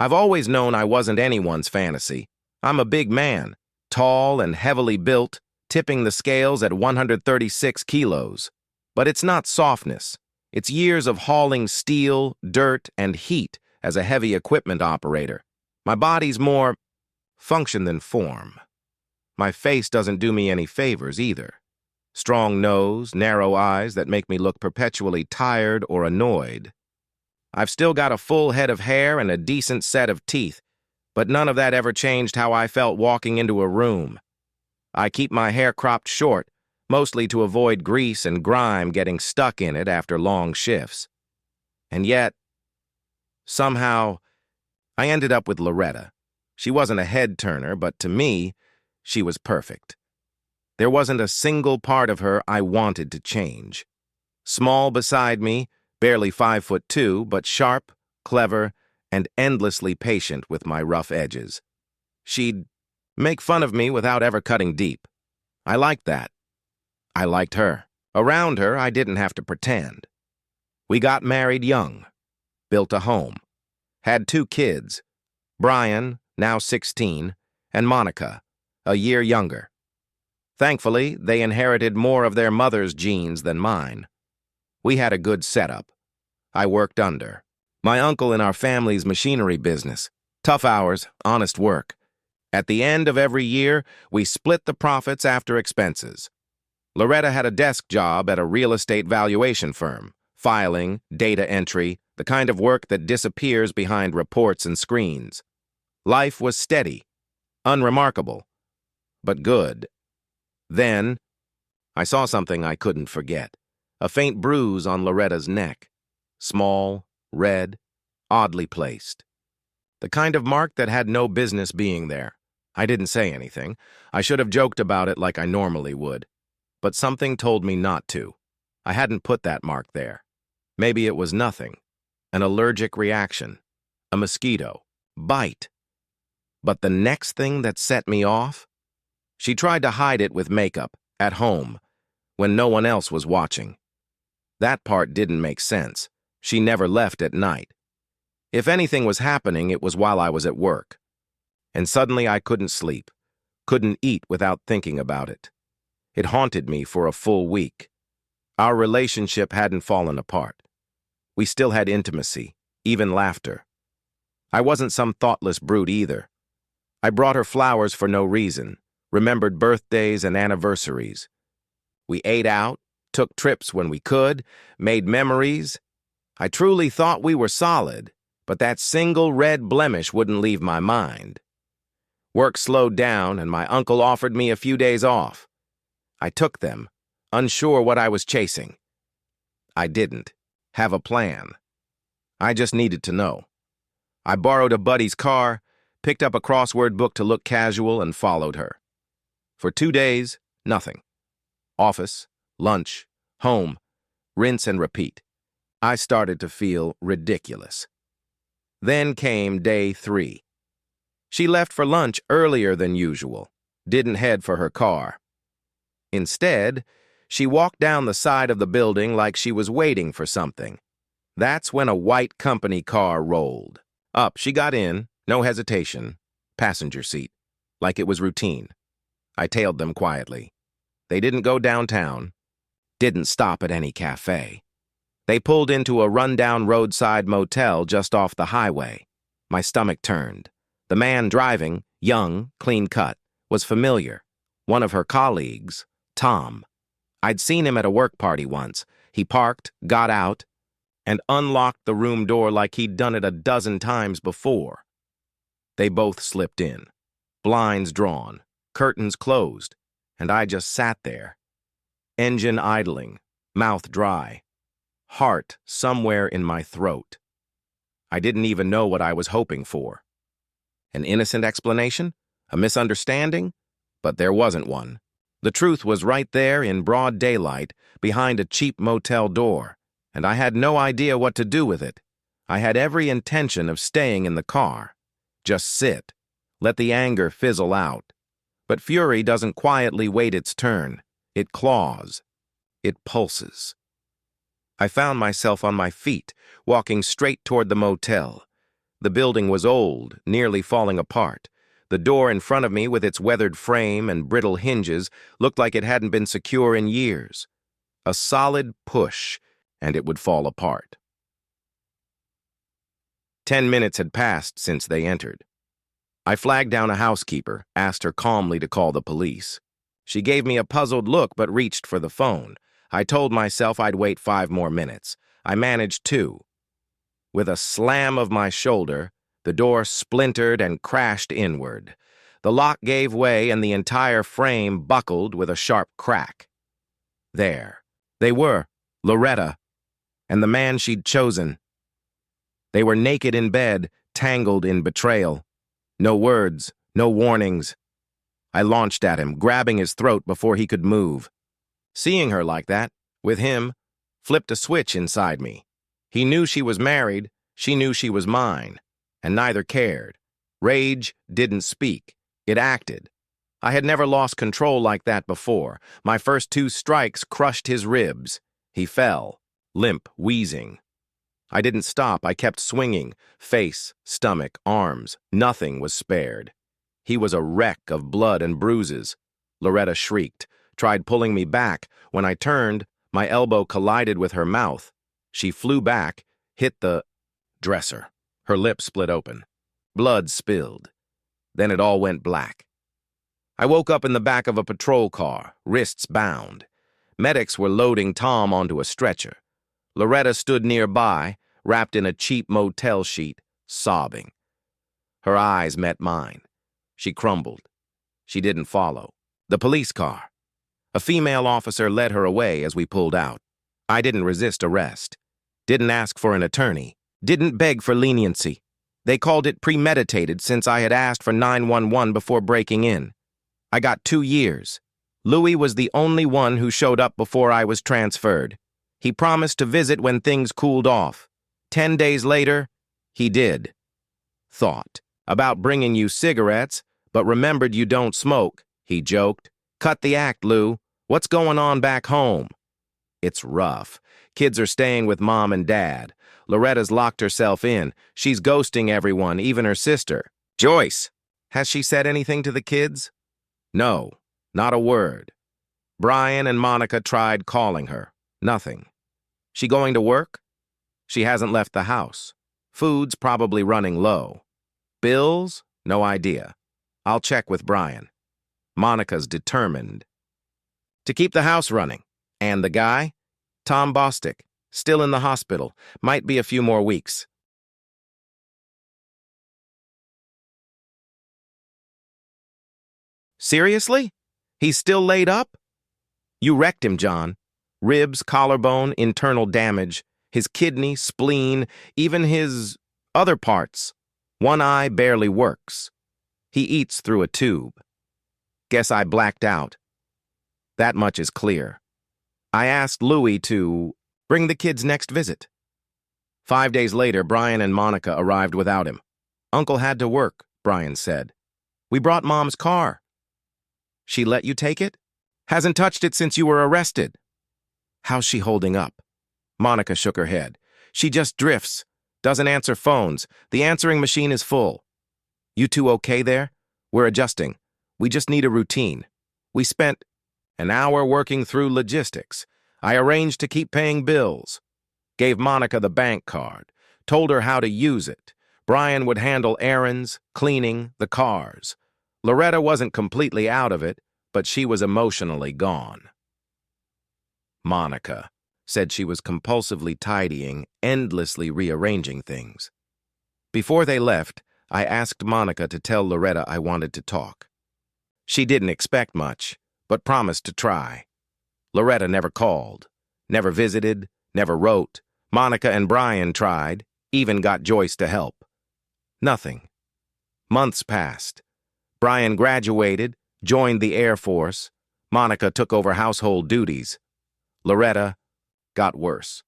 I've always known I wasn't anyone's fantasy. I'm a big man, tall and heavily built, tipping the scales at 136 kilos. But it's not softness. It's years of hauling steel, dirt, and heat as a heavy equipment operator. My body's more function than form. My face doesn't do me any favors either. Strong nose, narrow eyes that make me look perpetually tired or annoyed. I've still got a full head of hair and a decent set of teeth, but none of that ever changed how I felt walking into a room. I keep my hair cropped short, mostly to avoid grease and grime getting stuck in it after long shifts. And yet, somehow, I ended up with Loretta. She wasn't a head-turner, but to me, she was perfect. There wasn't a single part of her I wanted to change. Small beside me, barely 5'2", but sharp, clever, and endlessly patient with my rough edges. She'd make fun of me without ever cutting deep. I liked that. I liked her. Around her, I didn't have to pretend. We got married young, built a home, had 2 kids, Brian, now 16, and Monica, a year younger. Thankfully, they inherited more of their mother's genes than mine. We had a good setup. I worked under my uncle in our family's machinery business. Tough hours, honest work. At the end of every year, we split the profits after expenses. Loretta had a desk job at a real estate valuation firm, filing, data entry, the kind of work that disappears behind reports and screens. Life was steady, unremarkable, but good. Then, I saw something I couldn't forget. A faint bruise on Loretta's neck. Small, red, oddly placed. The kind of mark that had no business being there. I didn't say anything. I should have joked about it like I normally would. But something told me not to. I hadn't put that mark there. Maybe it was nothing. An allergic reaction. A mosquito. Bite. But the next thing that set me off? She tried to hide it with makeup, at home, when no one else was watching. That part didn't make sense. She never left at night. If anything was happening, it was while I was at work. And suddenly I couldn't sleep, couldn't eat without thinking about it. It haunted me for a full week. Our relationship hadn't fallen apart. We still had intimacy, even laughter. I wasn't some thoughtless brute either. I brought her flowers for no reason, remembered birthdays and anniversaries. We ate out, took trips when we could, made memories. I truly thought we were solid, but that single red blemish wouldn't leave my mind. Work slowed down, and my uncle offered me a few days off. I took them, unsure what I was chasing. I didn't have a plan. I just needed to know. I borrowed a buddy's car, picked up a crossword book to look casual, and followed her. For 2 days, nothing. Office, lunch, home, rinse and repeat. I started to feel ridiculous. Then came day 3. She left for lunch earlier than usual, didn't head for her car. Instead, she walked down the side of the building like she was waiting for something. That's when a white company car rolled. Up, she got in, no hesitation, passenger seat, like it was routine. I tailed them quietly. They didn't go downtown, didn't stop at any cafe. They pulled into a rundown roadside motel just off the highway. My stomach turned. The man driving, young, clean-cut, was familiar. One of her colleagues, Tom. I'd seen him at a work party once. He parked, got out, and unlocked the room door like he'd done it a dozen times before. They both slipped in. Blinds drawn, curtains closed, and I just sat there. Engine idling, mouth dry, heart somewhere in my throat. I didn't even know what I was hoping for. An innocent explanation? A misunderstanding? But there wasn't one. The truth was right there in broad daylight, behind a cheap motel door, and I had no idea what to do with it. I had every intention of staying in the car. Just sit. Let the anger fizzle out. But fury doesn't quietly wait its turn. It claws. It pulses. I found myself on my feet, walking straight toward the motel. The building was old, nearly falling apart. The door in front of me, with its weathered frame and brittle hinges, looked like it hadn't been secure in years. A solid push, and it would fall apart. 10 minutes had passed since they entered. I flagged down a housekeeper, asked her calmly to call the police. She gave me a puzzled look but reached for the phone. I told myself I'd wait 5 more minutes. I managed 2. With a slam of my shoulder, the door splintered and crashed inward. The lock gave way and the entire frame buckled with a sharp crack. There. They were, Loretta, and the man she'd chosen. They were naked in bed, tangled in betrayal. No words, no warnings. I launched at him, grabbing his throat before he could move. Seeing her like that, with him, flipped a switch inside me. He knew she was married, she knew she was mine, and neither cared. Rage didn't speak, it acted. I had never lost control like that before. My first 2 strikes crushed his ribs. He fell, limp, wheezing. I didn't stop, I kept swinging. Face, stomach, arms, nothing was spared. He was a wreck of blood and bruises. Loretta shrieked, tried pulling me back. When I turned, my elbow collided with her mouth. She flew back, hit the dresser. Her lip split open. Blood spilled. Then it all went black. I woke up in the back of a patrol car, wrists bound. Medics were loading Tom onto a stretcher. Loretta stood nearby, wrapped in a cheap motel sheet, sobbing. Her eyes met mine. She crumbled. She didn't follow. The police car. A female officer led her away as we pulled out. I didn't resist arrest. Didn't ask for an attorney. Didn't beg for leniency. They called it premeditated since I had asked for 911 before breaking in. I got 2 years. Louis was the only one who showed up before I was transferred. He promised to visit when things cooled off. 10 days later, he did. Thought about bringing you cigarettes, but remembered you don't smoke, he joked. Cut the act, Lou. What's going on back home? It's rough. Kids are staying with mom and dad. Loretta's locked herself in. She's ghosting everyone, even her sister. Joyce, has she said anything to the kids? No, not a word. Brian and Monica tried calling her. Nothing. She going to work? She hasn't left the house. Food's probably running low. Bills? No idea. I'll check with Brian. Monica's determined to keep the house running. And the guy? Tom Bostick. Still in the hospital. Might be a few more weeks. Seriously? He's still laid up? You wrecked him, John. Ribs, collarbone, internal damage. His kidney, spleen, even his other parts. One eye barely works. He eats through a tube. Guess I blacked out. That much is clear. I asked Louis to bring the kids next visit. 5 days later, Brian and Monica arrived without him. Uncle had to work, Brian said. We brought Mom's car. She let you take it? Hasn't touched it since you were arrested. How's she holding up? Monica shook her head. She just drifts. Doesn't answer phones. The answering machine is full. You two okay there? We're adjusting. We just need a routine. We spent an hour working through logistics. I arranged to keep paying bills. Gave Monica the bank card. Told her how to use it. Brian would handle errands, cleaning, the cars. Loretta wasn't completely out of it, but she was emotionally gone. Monica said she was compulsively tidying, endlessly rearranging things. Before they left, I asked Monica to tell Loretta I wanted to talk. She didn't expect much, but promised to try. Loretta never called, never visited, never wrote. Monica and Brian tried, even got Joyce to help. Nothing. Months passed. Brian graduated, joined the Air Force. Monica took over household duties. Loretta got worse.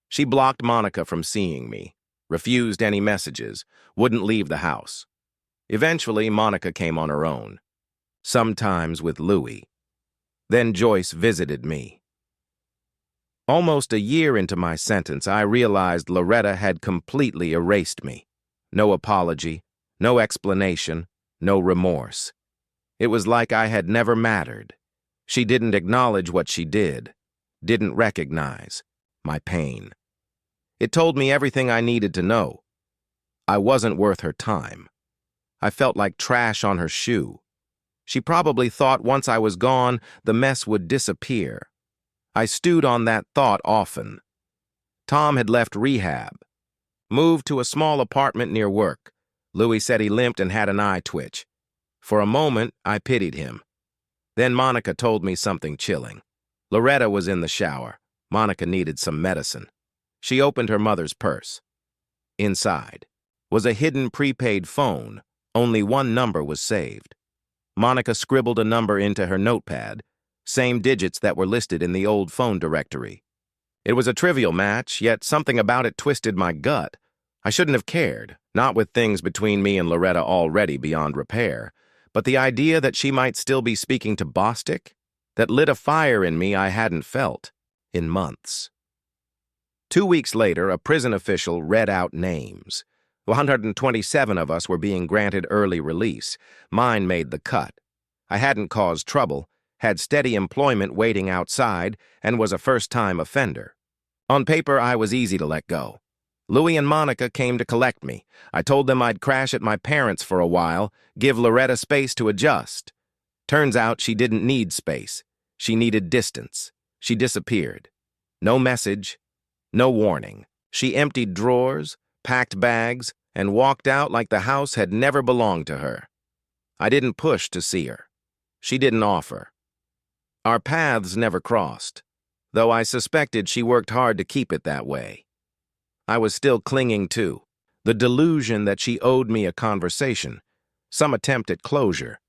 She blocked Monica from seeing me, refused any messages, wouldn't leave the house. Eventually, Monica came on her own, sometimes with Louis. Then Joyce visited me. Almost a year into my sentence, I realized Loretta had completely erased me. No apology, no explanation, no remorse. It was like I had never mattered. She didn't acknowledge what she didn't recognize my pain. It told me everything I needed to know. I wasn't worth her time. I felt like trash on her shoe. She probably thought once I was gone, the mess would disappear. I stewed on that thought often. Tom had left rehab, moved to a small apartment near work. Louis said he limped and had an eye twitch. For a moment, I pitied him. Then Monica told me something chilling. Loretta was in the shower. Monica needed some medicine. She opened her mother's purse. Inside was a hidden prepaid phone. Only one number was saved. Monica scribbled a number into her notepad, same digits that were listed in the old phone directory. It was a trivial match, yet something about it twisted my gut. I shouldn't have cared, not with things between me and Loretta already beyond repair, but the idea that she might still be speaking to Bostic, that lit a fire in me I hadn't felt in months. 2 weeks later, a prison official read out names. 127 of us were being granted early release. Mine made the cut. I hadn't caused trouble, had steady employment waiting outside, and was a first-time offender. On paper, I was easy to let go. Louis and Monica came to collect me. I told them I'd crash at my parents' for a while, give Loretta space to adjust. Turns out she didn't need space. She needed distance. She disappeared. No message, no warning. She emptied drawers, packed bags, and walked out like the house had never belonged to her. I didn't push to see her. She didn't offer. Our paths never crossed, though I suspected she worked hard to keep it that way. I was still clinging to the delusion that she owed me a conversation, some attempt at closure.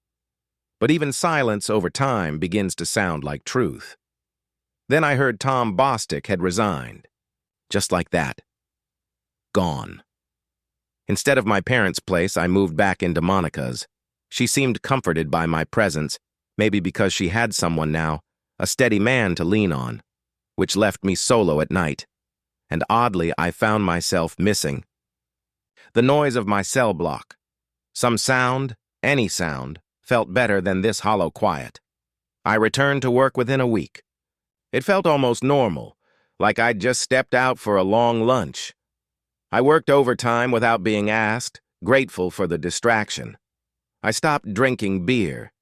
But even silence over time begins to sound like truth. Then I heard Tom Bostic had resigned. Just like that. Gone. Instead of my parents' place, I moved back into Monica's. She seemed comforted by my presence, maybe because she had someone now, a steady man to lean on, which left me solo at night. And oddly, I found myself missing the noise of my cell block. Some sound, any sound, felt better than this hollow quiet. I returned to work within a week. It felt almost normal, like I'd just stepped out for a long lunch. I worked overtime without being asked, grateful for the distraction. I stopped drinking beer.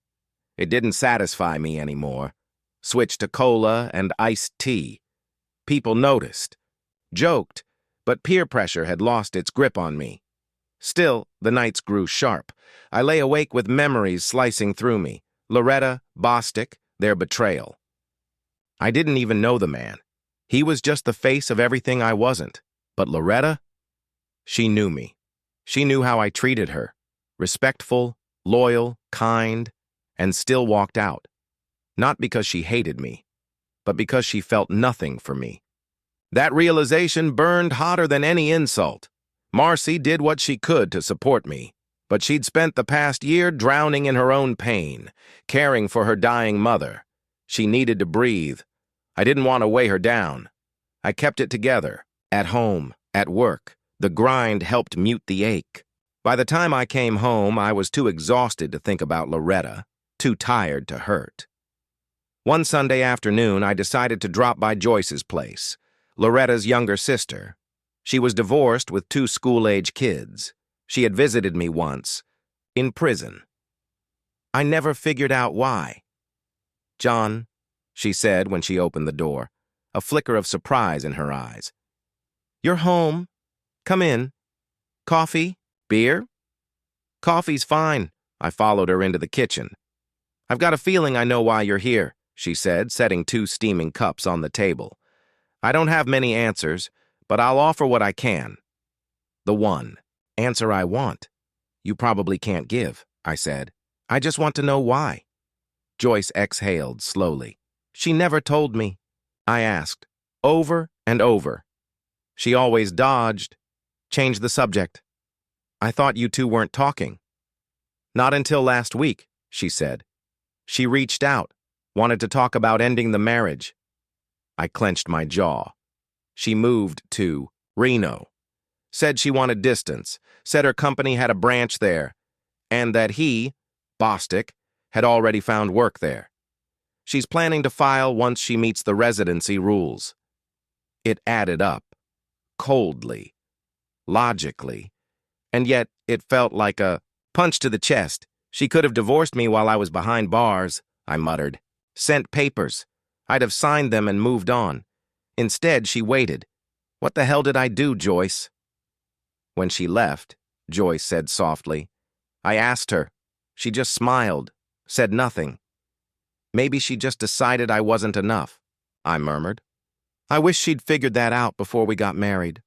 It didn't satisfy me anymore. Switched to cola and iced tea. People noticed, joked, but peer pressure had lost its grip on me. Still, the nights grew sharp. I lay awake with memories slicing through me. Loretta, Bostic, their betrayal. I didn't even know the man. He was just the face of everything I wasn't. But Loretta? She knew me. She knew how I treated her. Respectful, loyal, kind, and still walked out. Not because she hated me, but because she felt nothing for me. That realization burned hotter than any insult. Marcy did what she could to support me, but she'd spent the past year drowning in her own pain, caring for her dying mother. She needed to breathe. I didn't want to weigh her down. I kept it together, at home, at work. The grind helped mute the ache. By the time I came home, I was too exhausted to think about Loretta, too tired to hurt. One Sunday afternoon, I decided to drop by Joyce's place, Loretta's younger sister. She was divorced with 2 school-age kids. She had visited me once, in prison. I never figured out why. "John," she said when she opened the door, a flicker of surprise in her eyes. "You're home. Come in. Coffee? Beer?" "Coffee's fine." I followed her into the kitchen. "I've got a feeling I know why you're here," she said, setting 2 steaming cups on the table. "I don't have many answers, but I'll offer what I can." "The one answer I want, you probably can't give," I said. "I just want to know why." Joyce exhaled slowly. "She never told me." I asked, over and over. She always dodged, changed the subject. "I thought you 2 weren't talking." "Not until last week," she said. "She reached out, wanted to talk about ending the marriage." I clenched my jaw. She moved to Reno. Said she wanted distance, said her company had a branch there, and that he, Bostic, had already found work there. She's planning to file once she meets the residency rules. It added up, coldly, logically, and yet it felt like a punch to the chest. She could have divorced me while I was behind bars, I muttered. Sent papers. I'd have signed them and moved on. Instead, she waited. What the hell did I do, Joyce? When she left, Joyce said softly, I asked her. She just smiled, said nothing. Maybe she just decided I wasn't enough, I murmured. I wish she'd figured that out before we got married.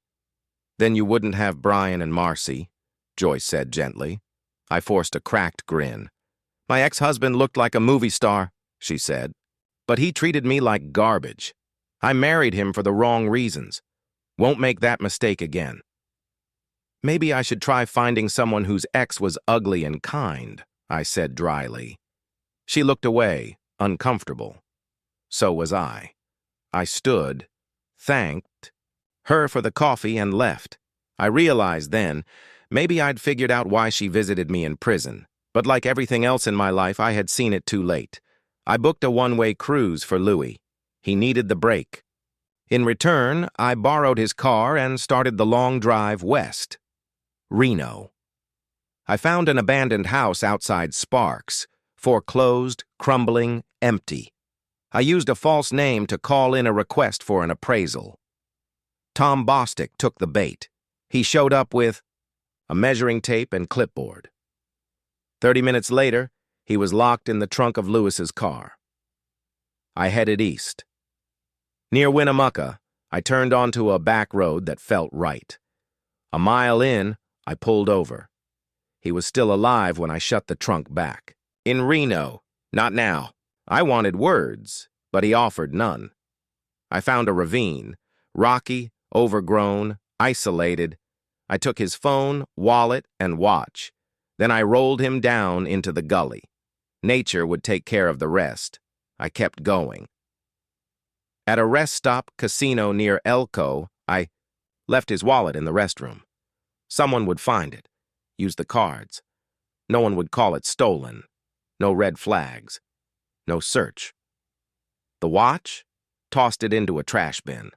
Then you wouldn't have Brian and Marcy, Joyce said gently. I forced a cracked grin. My ex-husband looked like a movie star, she said, but he treated me like garbage. I married him for the wrong reasons. Won't make that mistake again. Maybe I should try finding someone whose ex was ugly and kind, I said dryly. She looked away, uncomfortable. So was I. I stood, thanked her for the coffee, and left. I realized then, maybe I'd figured out why she visited me in prison, but like everything else in my life, I had seen it too late. I booked a one-way cruise for Louis. He needed the break. In return, I borrowed his car and started the long drive west. Reno. I found an abandoned house outside Sparks, foreclosed, crumbling, empty. I used a false name to call in a request for an appraisal. Tom Bostic took the bait. He showed up with a measuring tape and clipboard. 30 minutes later, he was locked in the trunk of Lewis's car. I headed east. Near Winnemucca, I turned onto a back road that felt right. A mile in, I pulled over. He was still alive when I shut the trunk back. In Reno, not now. I wanted words, but he offered none. I found a ravine, rocky, overgrown, isolated. I took his phone, wallet, and watch. Then I rolled him down into the gully. Nature would take care of the rest. I kept going. At a rest stop casino near Elko, I left his wallet in the restroom. Someone would find it, use the cards. No one would call it stolen. No red flags. No search. The watch? Tossed it into a trash bin.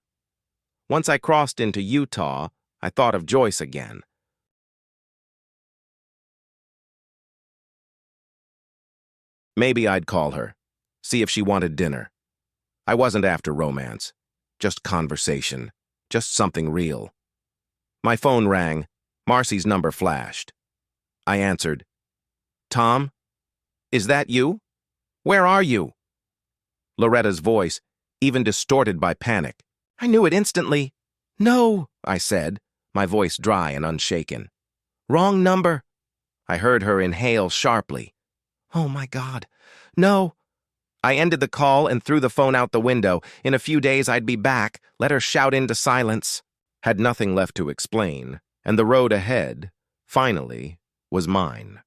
Once I crossed into Utah, I thought of Joyce again. Maybe I'd call her, see if she wanted dinner. I wasn't after romance, just conversation, just something real. My phone rang. Marcy's number flashed. I answered. Tom? Is that you? Where are you? Loretta's voice, even distorted by panic. I knew it instantly. No, I said, my voice dry and unshaken. Wrong number. I heard her inhale sharply. Oh my God. No. I ended the call and threw the phone out the window. In a few days I'd be back, let her shout into silence. Had nothing left to explain, and the road ahead, finally, was mine.